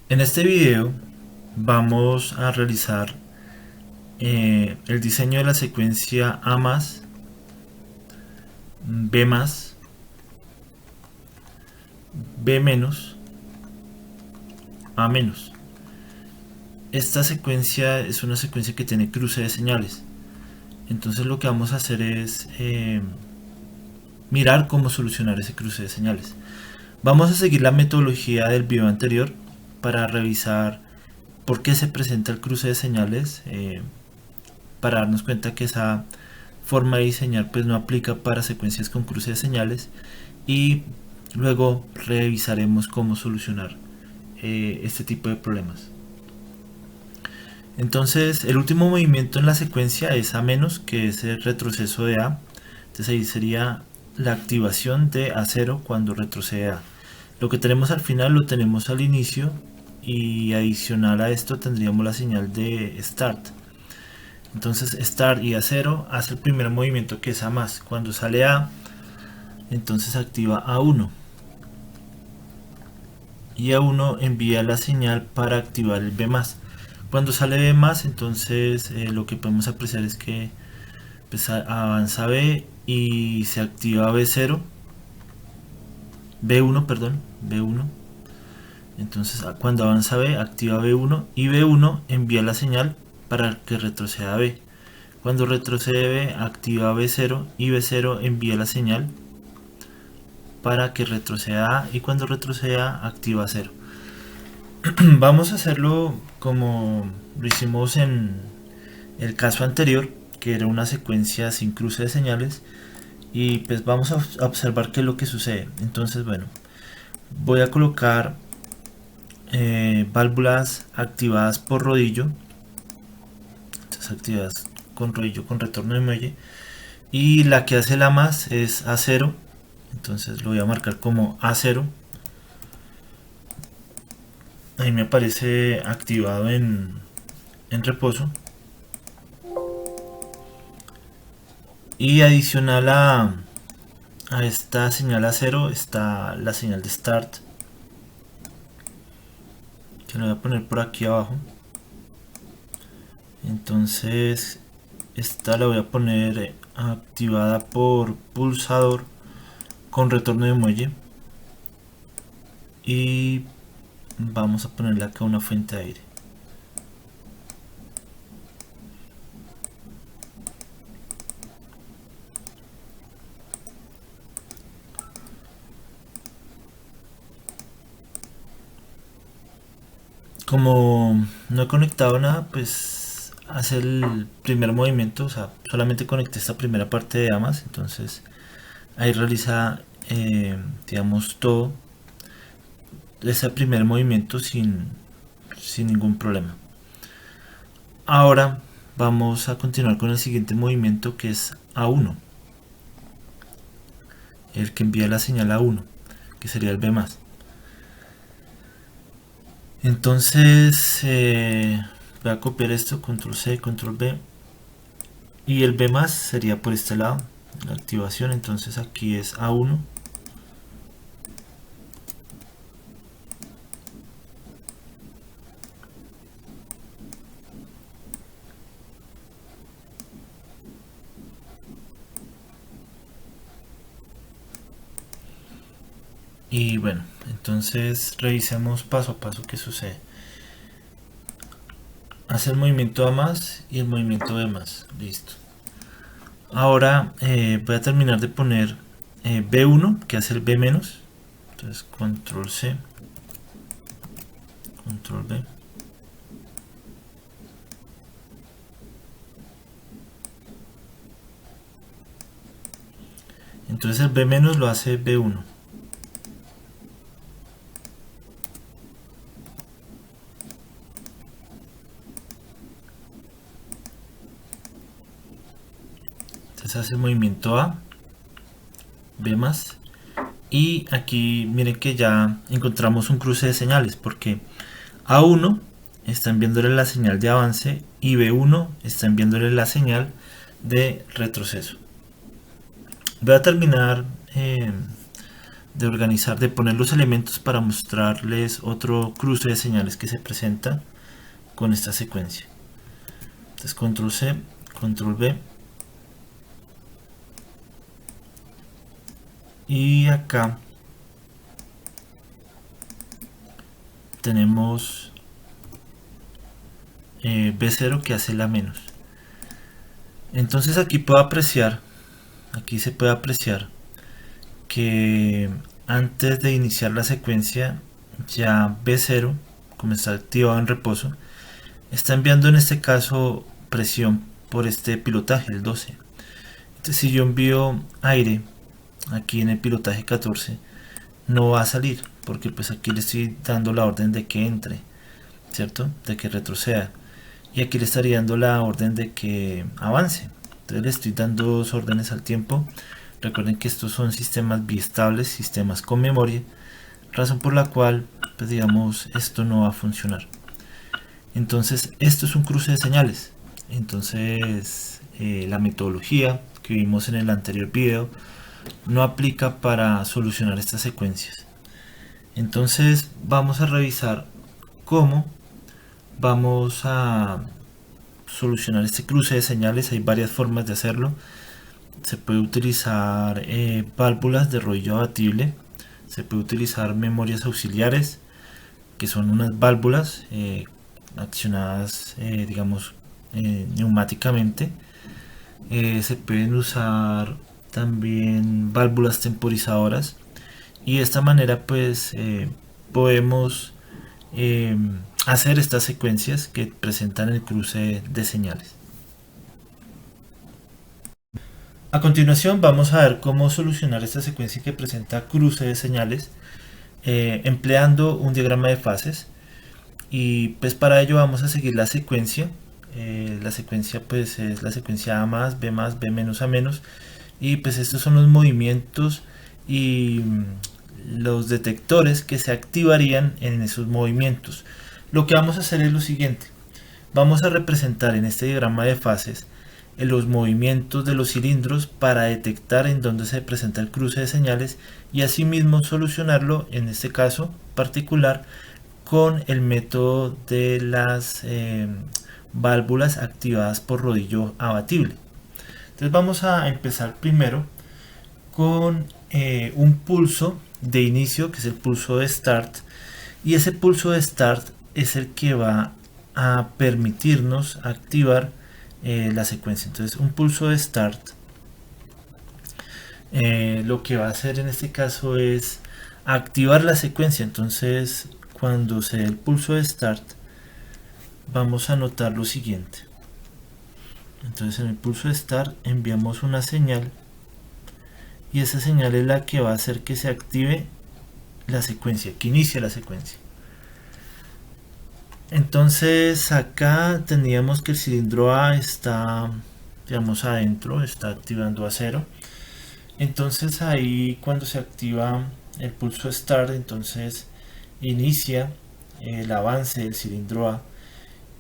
En este video vamos a realizar el diseño de la secuencia A más, B más, B menos, A menos. Esta secuencia es una secuencia que tiene cruce de señales. Entonces lo que vamos a hacer es mirar cómo solucionar ese cruce de señales. Vamos a seguir la metodología del video anterior para revisar por qué se presenta el cruce de señales, para darnos cuenta que esa forma de diseñar pues no aplica para secuencias con cruce de señales, y luego revisaremos cómo solucionar este tipo de problemas. Entonces el último movimiento en la secuencia es A menos, que es el retroceso de A. Entonces ahí sería la activación de A0 cuando retrocede A. Lo que tenemos al final lo tenemos al inicio, y adicional a esto tendríamos la señal de start. Entonces start y A0 hace el primer movimiento, que es A más. Cuando sale A, entonces activa A1, y A1 envía la señal para activar el B más. Cuando sale B más, entonces lo que podemos apreciar es que pues, avanza B y se activa B0, B1, perdón, B1. Entonces cuando avanza B, activa B1, y B1 envía la señal para que retroceda B. Cuando retrocede B, activa B0, y B0 envía la señal para que retroceda A, y cuando retroceda activa 0. Vamos a hacerlo como lo hicimos en el caso anterior, que era una secuencia sin cruce de señales, y pues vamos a observar qué es lo que sucede. Entonces, bueno, voy a colocar válvulas activadas por rodillo, entonces activadas con rodillo con retorno de muelle, y la que hace la más es A0, entonces lo voy a marcar como A0. Ahí me aparece activado en reposo. Y adicional a esta señal A0 está la señal de start, que la voy a poner por aquí abajo. Entonces esta la voy a poner activada por pulsador con retorno de muelle, y vamos a ponerle acá una fuente de aire. Como no he conectado nada, pues hace el primer movimiento, o sea, solamente conecté esta primera parte de amas, entonces ahí realiza, digamos, todo ese primer movimiento sin ningún problema. Ahora vamos a continuar con el siguiente movimiento, que es A1, el que envía la señal A1, que sería el B más. Entonces voy a copiar esto, control C, control B, y el B más sería por este lado, la activación. Entonces aquí es A1, y bueno, entonces revisemos paso a paso qué sucede. Hace el movimiento A más y el movimiento B más, listo. Ahora voy a terminar de poner B1, que hace el B menos. Entonces control C, control B. Entonces el B menos lo hace B1. Entonces hace el movimiento A, B más, y aquí miren que ya encontramos un cruce de señales, porque A1 está enviándole la señal de avance y B1 está enviándole la señal de retroceso. Voy a terminar de organizar, de poner los elementos para mostrarles otro cruce de señales que se presenta con esta secuencia. Entonces control C, control V, y acá tenemos B0 que hace la menos. Entonces aquí se puede apreciar que antes de iniciar la secuencia, ya B0, como está activado en reposo, está enviando en este caso presión por este pilotaje, el 12. Entonces si yo envío aire aquí en el pilotaje 14, no va a salir, porque pues aquí le estoy dando la orden de que entre, ¿cierto? De que retroceda. Y aquí le estaría dando la orden de que avance. Entonces le estoy dando dos órdenes al tiempo. Recuerden que estos son sistemas biestables, sistemas con memoria, razón por la cual, pues digamos, esto no va a funcionar. Entonces esto es un cruce de señales. Entonces la metodología que vimos en el anterior video no aplica para solucionar estas secuencias. Entonces vamos a revisar cómo vamos a solucionar este cruce de señales. Hay varias formas de hacerlo. Se puede utilizar válvulas de rodillo abatible, se puede utilizar memorias auxiliares, que son unas válvulas accionadas digamos neumáticamente. Se pueden usar también válvulas temporizadoras, y de esta manera pues podemos hacer estas secuencias que presentan el cruce de señales. A continuación vamos a ver cómo solucionar esta secuencia que presenta cruce de señales empleando un diagrama de fases, y pues para ello vamos a seguir la secuencia. La secuencia pues es la secuencia A más, B menos, A menos, y pues estos son los movimientos y los detectores que se activarían en esos movimientos. Lo que vamos a hacer es lo siguiente: vamos a representar en este diagrama de fases los movimientos de los cilindros para detectar en dónde se presenta el cruce de señales, y asimismo solucionarlo en este caso particular con el método de las válvulas activadas por rodillo abatible. Entonces vamos a empezar primero con un pulso de inicio, que es el pulso de start, y ese pulso de start es el que va a permitirnos activar la secuencia. Entonces un pulso de start lo que va a hacer en este caso es activar la secuencia. Entonces cuando se dé el pulso de start vamos a notar lo siguiente. Entonces en el pulso de start enviamos una señal, y esa señal es la que va a hacer que se active la secuencia, que inicie la secuencia. Entonces acá tendríamos que el cilindro A está, digamos, adentro, está activando a 0. Entonces ahí cuando se activa el pulso start, entonces inicia el avance del cilindro A,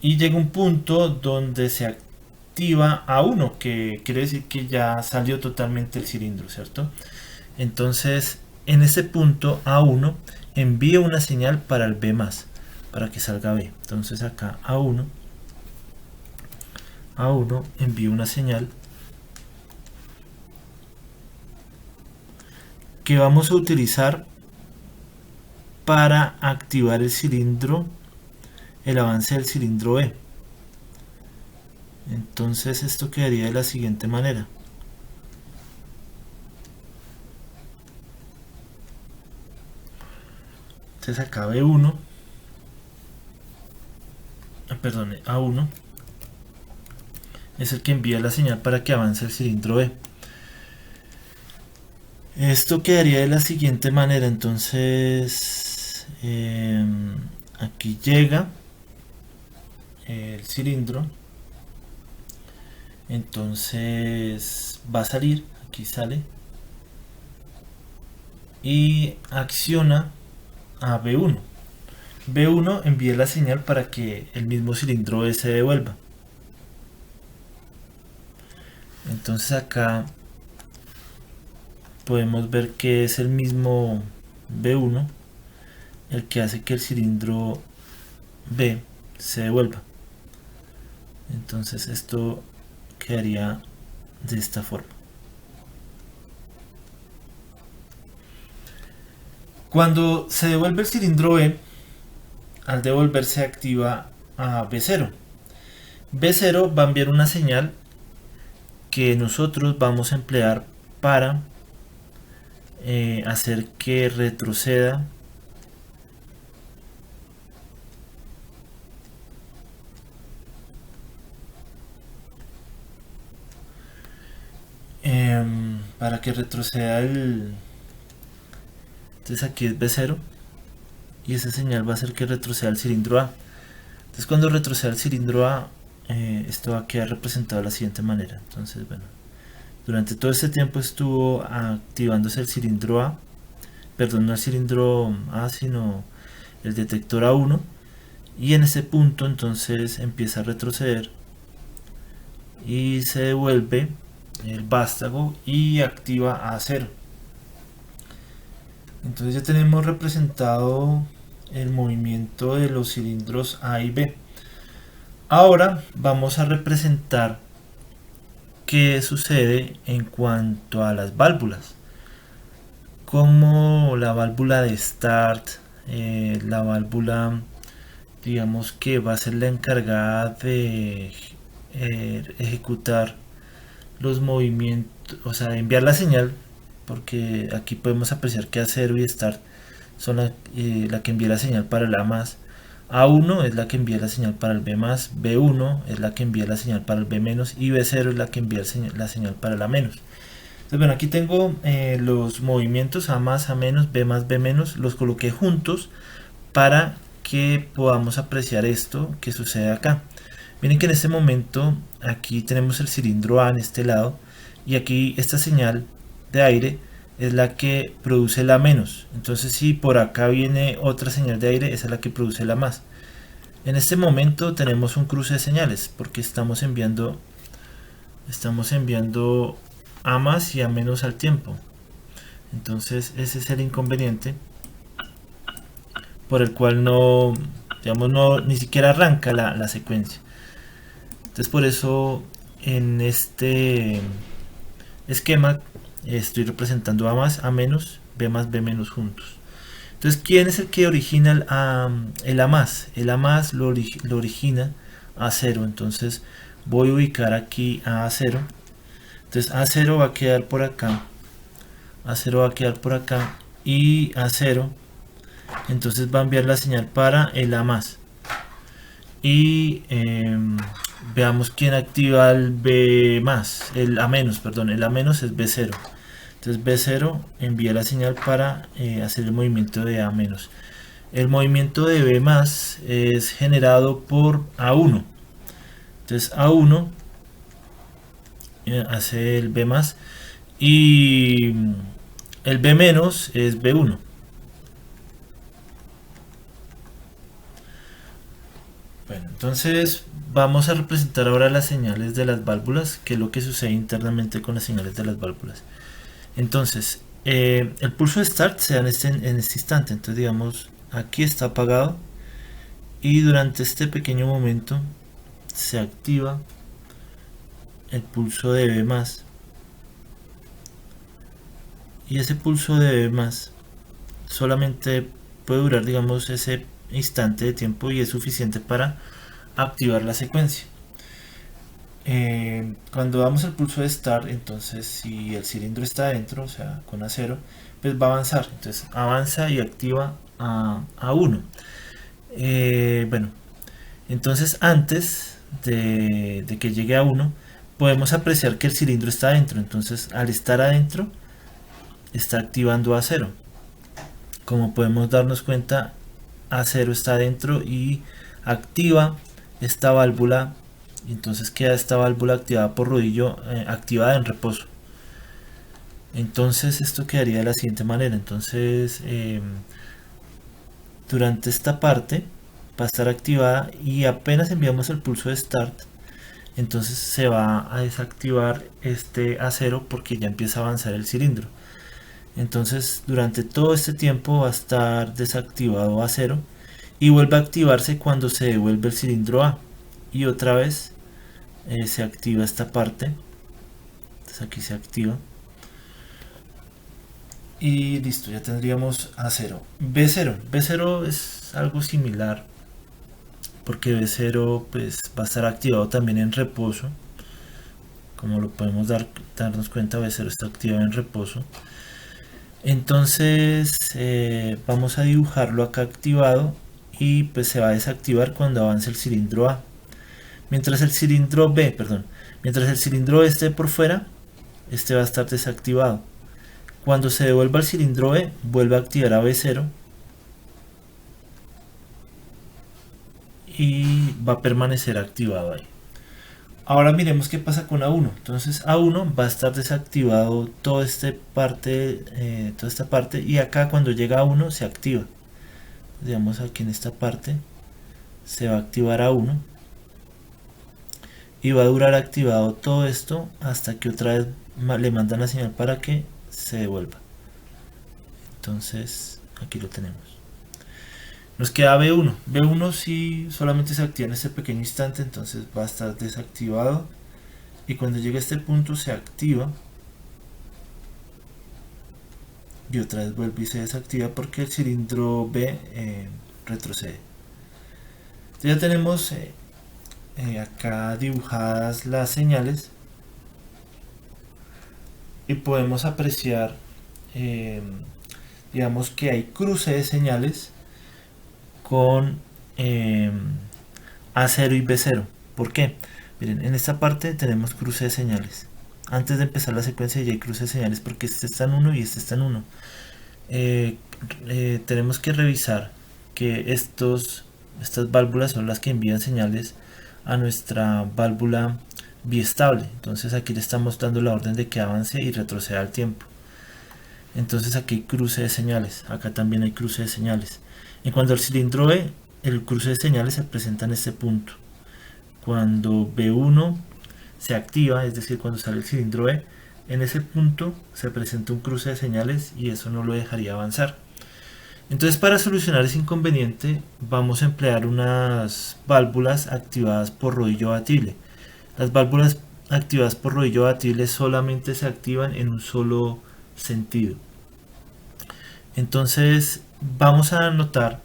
y llega un punto donde se activa A1, que quiere decir que ya salió totalmente el cilindro, ¿cierto? Entonces en ese punto A1 envía una señal para el B+, para que salga B. Entonces acá A1 envía una señal que vamos a utilizar para activar el cilindro, el avance del cilindro B. Entonces esto quedaría de la siguiente manera: entonces acá B1, perdón, A1 es el que envía la señal para que avance el cilindro B. Esto quedaría de la siguiente manera. Entonces aquí llega el cilindro, entonces va a salir, aquí sale, y acciona a B1. B1 envía la señal para que el mismo cilindro B se devuelva. Entonces acá podemos ver que es el mismo B1 el que hace que el cilindro B se devuelva. Entonces esto quedaría de esta forma. Cuando se devuelve el cilindro B, al devolverse activa a B0. B0 va a enviar una señal que nosotros vamos a emplear para hacer que retroceda para que retroceda el... Entonces aquí es B0 y esa señal va a hacer que retroceda el cilindro A. Entonces cuando retroceda el cilindro A, esto va a quedar representado de la siguiente manera. Entonces, bueno, durante todo este tiempo estuvo activándose el cilindro A, perdón, no el cilindro A, sino el detector A1, y en ese punto entonces empieza a retroceder y se devuelve el vástago y activa A0. Entonces ya tenemos representado el movimiento de los cilindros A y B. Ahora vamos a representar qué sucede en cuanto a las válvulas, como la válvula de start, la válvula, digamos, que va a ser la encargada de ejecutar los movimientos, o sea, enviar la señal, porque aquí podemos apreciar que A0 y start son la que envía la señal para el A más, A1 es la que envía la señal para el B más, B1 es la que envía la señal para el B menos y B0 es la que envía la señal para el A menos. Entonces, bueno, aquí tengo los movimientos A más, A menos, B más, B menos, los coloqué juntos para que podamos apreciar esto que sucede acá. Miren que en este momento aquí tenemos el cilindro A en este lado y aquí esta señal de aire es la que produce la menos. Entonces si por acá viene otra señal de aire, esa es la que produce la más. En este momento tenemos un cruce de señales porque estamos enviando A más y A menos al tiempo. Entonces ese es el inconveniente por el cual no, digamos, no ni siquiera arranca la secuencia. Entonces por eso en este esquema estoy representando A más, A menos, B más, B menos juntos. Entonces, ¿quién es el que origina el A más? El A más lo origina A0. Entonces voy a ubicar aquí a A0. Entonces A0 va a quedar por acá. A0 va a quedar por acá. Y A0 entonces va a enviar la señal para el A más. Y veamos quién activa el B más, el A menos, perdón, el A menos es B0. Entonces B0 envía la señal para hacer el movimiento de A menos. El movimiento de B más es generado por A1. Entonces A1 hace el B más y el B menos es B1. Bueno, entonces vamos a representar ahora las señales de las válvulas, que es lo que sucede internamente con las señales de las válvulas. Entonces, el pulso de start se da en este instante. Entonces, digamos, aquí está apagado y durante este pequeño momento se activa el pulso de B más. Y ese pulso de B más solamente puede durar, digamos, ese instante de tiempo y es suficiente para activar la secuencia. Cuando damos el pulso de start, entonces si el cilindro está dentro, o sea con A0, pues va a avanzar. Entonces avanza y activa a A1. Bueno, entonces antes de que llegue a 1 podemos apreciar que el cilindro está adentro. Entonces al estar adentro está activando A0. Como podemos darnos cuenta, A0 está adentro y activa esta válvula. Y entonces queda esta válvula activada por rodillo, activada en reposo. Entonces esto quedaría de la siguiente manera. Entonces durante esta parte va a estar activada y apenas enviamos el pulso de start, entonces se va a desactivar este A0 porque ya empieza a avanzar el cilindro. Entonces durante todo este tiempo va a estar desactivado A0 y vuelve a activarse cuando se devuelve el cilindro A, y otra vez se activa esta parte. Entonces aquí se activa y listo, ya tendríamos A0. B0 es algo similar, porque B0 pues va a estar activado también en reposo. Como lo podemos darnos cuenta, B0 está activado en reposo. Entonces vamos a dibujarlo acá activado, y pues se va a desactivar cuando avance el cilindro A. Mientras el cilindro B, mientras el cilindro B esté por fuera, este va a estar desactivado. Cuando se devuelva el cilindro B, vuelve a activar a B0 y va a permanecer activado ahí. Ahora miremos qué pasa con A1. Entonces A1 va a estar desactivado toda esta parte, y acá cuando llega A1 se activa. Digamos aquí en esta parte se va a activar A1 y va a durar activado todo esto hasta que otra vez le mandan la señal para que se devuelva. Entonces aquí lo tenemos. Nos queda B1. B1 si solamente se activa en este pequeño instante, entonces va a estar desactivado, y cuando llegue a este punto se activa y otra vez vuelve y se desactiva porque el cilindro B retrocede. Entonces ya tenemos acá dibujadas las señales y podemos apreciar, digamos que hay cruce de señales con A0 y B0. ¿Por qué? Miren, en esta parte tenemos cruce de señales. Antes de empezar la secuencia ya hay cruce de señales porque este está en 1 y este está en 1. Tenemos que revisar que estas válvulas son las que envían señales a nuestra válvula biestable. Entonces aquí le estamos dando la orden de que avance y retroceda al tiempo. Entonces aquí hay cruce de señales, acá también hay cruce de señales. En cuanto al cilindro B, el cruce de señales se presenta en este punto. Cuando B1 se activa, es decir, cuando sale el cilindro B, en ese punto se presenta un cruce de señales y eso no lo dejaría avanzar. Entonces, para solucionar ese inconveniente, vamos a emplear unas válvulas activadas por rodillo abatible. Las válvulas activadas por rodillo abatible solamente se activan en un solo sentido. Entonces vamos a notar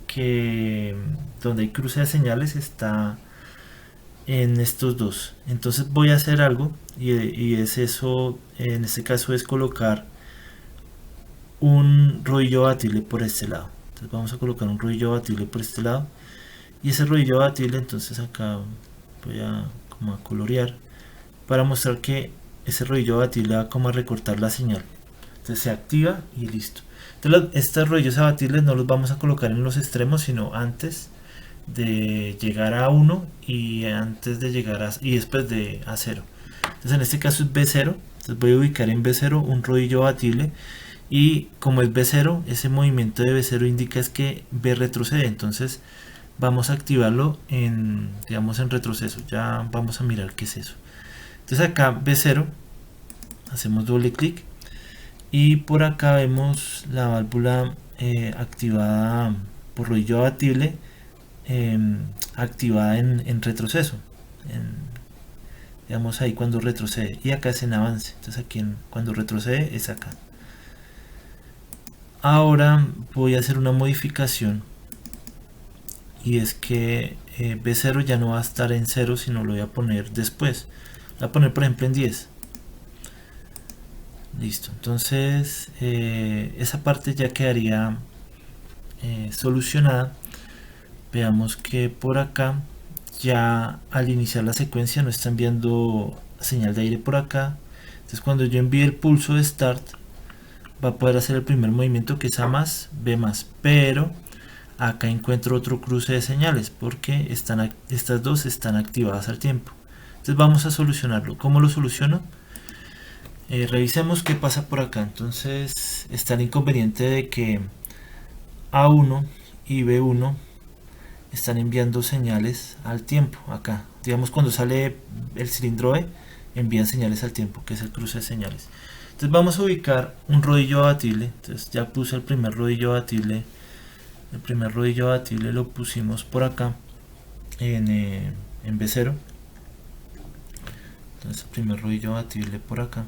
que donde hay cruce de señales está en estos dos. Entonces voy a hacer algo, y es eso, en este caso es colocar un rodillo abatible por este lado. Entonces vamos a colocar un rodillo abatible por este lado, y ese rodillo abatible, entonces acá voy a como a colorear para mostrar que ese rodillo abatible va como a recortar la señal. Entonces se activa y listo. Entonces estos rodillos abatibles no los vamos a colocar en los extremos, sino antes de llegar a 1 y antes de llegar y después de A0. Entonces en este caso es B0. Entonces voy a ubicar en B0 un rodillo abatible, y como es B0, ese movimiento de B0 indica es que B retrocede. Entonces vamos a activarlo en, digamos, en retroceso. Ya vamos a mirar qué es eso. Entonces acá B0, hacemos doble clic y por acá vemos la válvula activada por rodillo abatible, activada en retroceso, digamos ahí cuando retrocede, y acá es en avance. Entonces aquí cuando retrocede es acá. Ahora voy a hacer una modificación, y es que B0 ya no va a estar en 0, sino lo voy a poner después. Lo voy a poner por ejemplo en 10. Listo, entonces esa parte ya quedaría solucionada. Veamos que por acá ya al iniciar la secuencia no está enviando señal de aire por acá. Entonces cuando yo envíe el pulso de start va a poder hacer el primer movimiento, que es A más, B más, pero acá encuentro otro cruce de señales porque estas dos están activadas al tiempo. Entonces vamos a solucionarlo. ¿Cómo lo soluciono? Revisemos qué pasa por acá. Entonces está el inconveniente de que A1 y B1 están enviando señales al tiempo acá. Digamos cuando sale el cilindro E envían señales al tiempo, que es el cruce de señales. Entonces vamos a ubicar un rodillo abatible. Entonces ya puse el primer rodillo abatible. El primer rodillo abatible lo pusimos por acá en B0. Entonces el primer rodillo abatible por acá.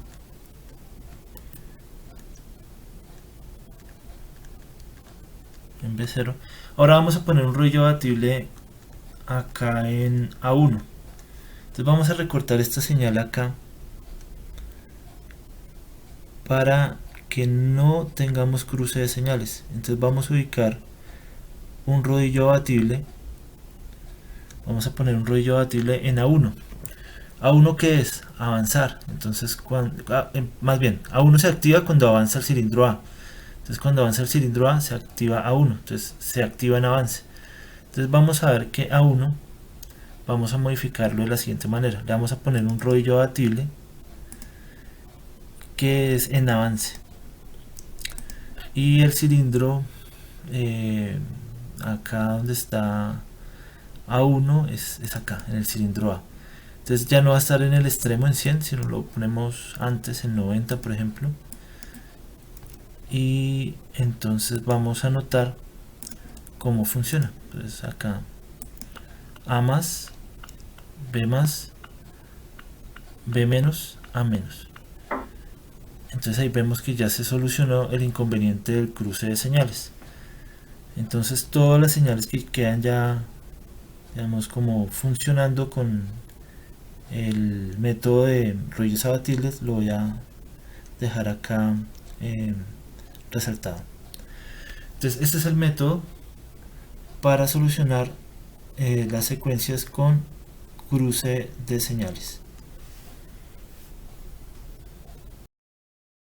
En B0. Ahora vamos a poner un rodillo abatible acá en A1. Entonces vamos a recortar esta señal acá para que no tengamos cruce de señales. Entonces vamos a ubicar un rodillo abatible. Vamos a poner un rodillo abatible en A1. ¿A1 qué es? Avanzar. Entonces, más bien, A1 se activa cuando avanza el cilindro A. Entonces, cuando avanza el cilindro A, se activa A1. Entonces, se activa en avance. Entonces, vamos a ver que A1, vamos a modificarlo de la siguiente manera. Le vamos a poner un rodillo abatible que es en avance. Y el cilindro, acá donde está A1, es acá, en el cilindro A. Entonces ya no va a estar en el extremo en 100, sino lo ponemos antes en 90, por ejemplo. Y entonces vamos a notar cómo funciona. Entonces acá A más, B más, B menos, A menos. Entonces ahí vemos que ya se solucionó el inconveniente del cruce de señales. Entonces todas las señales que quedan ya, digamos, como funcionando con el método de rodillos abatibles, lo voy a dejar acá resaltado. Entonces este es el método para solucionar las secuencias con cruce de señales.